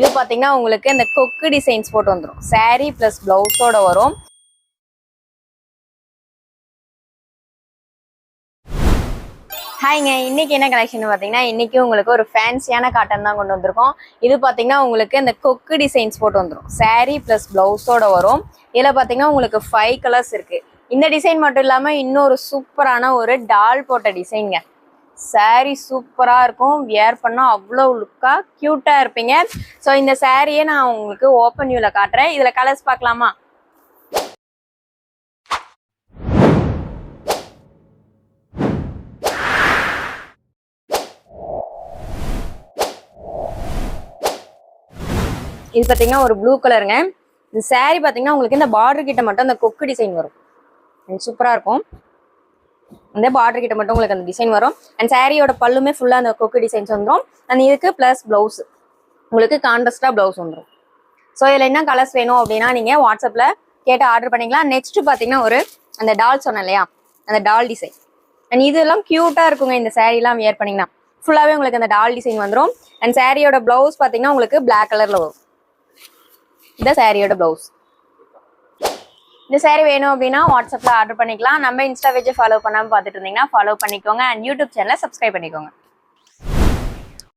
இது பாத்தீங்கன்னா உங்களுக்கு இந்த கொக்கு டிசைன்ஸ் போட்டு வந்துரும். saree plus பிளவுஸோட வரும். ஹாய்ங்க, இன்னைக்கு என்ன கலெக்ஷன் பாத்தீங்கன்னா இன்னைக்கு உங்களுக்கு ஒரு ஃபேன்சியான காட்டன் தான் கொண்டு வந்திருக்கோம். இது பாத்தீங்கன்னா உங்களுக்கு இந்த கொக்கு டிசைன்ஸ் போட்டு வந்துரும். saree plus பிளவுஸோட வரும். இதுல பாத்தீங்கன்னா உங்களுக்கு 5 கலர்ஸ் இருக்கு. இந்த டிசைன் மட்டும் இல்லாம இன்னொரு சூப்பரான ஒரு டால் போட்ட டிசைன்ங்க. saree சூப்பரா இருக்கும். வியர் பண்ணா அவ்வளவு லுக்கா கியூட்டா இருப்பீங்க. ஸோ இந்த சாரியை நான் உங்களுக்கு ஓப்பன் வியூல காட்டுறேன். இதுல கலர்ஸ் பார்க்கலாமா? இது பாத்தீங்கன்னா ஒரு ப்ளூ கலருங்க. இந்த saree பாத்தீங்கன்னா உங்களுக்கு இந்த பார்டர் கிட்ட மட்டும் அந்த கொக்கு டிசைன் வரும். சூப்பரா இருக்கும். இந்த பார்டர் கிட்ட மட்டும் உங்களுக்கு அந்த டிசைன் வரும். அண்ட் சாரியோட பல்லுமே ஃபுல்லா அந்த கொக்கு டிசைன்ஸ் வந்துடும். அண்ட் இதுக்கு பிளஸ் பிளவுஸ் உங்களுக்கு கான்ட்ராஸ்டா பிளவுஸ் வந்துடும். ஸோ இதுல என்ன கலர்ஸ் வேணும் அப்படின்னா நீங்க வாட்ஸ்அப்ல கேட்டு ஆர்டர் பண்ணிக்கலாம். நெக்ஸ்ட் பாத்தீங்கன்னா ஒரு அந்த டால் சொன்னேன் இல்லையா, அந்த டால் டிசைன். அண்ட் இதெல்லாம் கியூட்டா இருக்குங்க. இந்த saree எல்லாம் வியர் பண்ணீங்கன்னா ஃபுல்லாவே உங்களுக்கு அந்த டால் டிசைன் வந்துடும். அண்ட் சாரியோட பிளவுஸ் பாத்தீங்கன்னா உங்களுக்கு பிளாக் கலர்ல வரும். இந்த சாரியோட பிளவுஸ். இந்த saree வேணும் அப்படின்னா வாட்ஸ்அப்ல ஆர்டர் பண்ணிக்கலாம். நம்ம இன்ஸ்டா பேஜை ஃபாலோ பண்ணாம பார்த்துட்டு இருந்தீங்கன்னா ஃபாலோ பண்ணிக்கோங்க. அண்ட் யூடியூப் சேனலை சப்ஸ்கிரைப் பண்ணிக்கோங்க.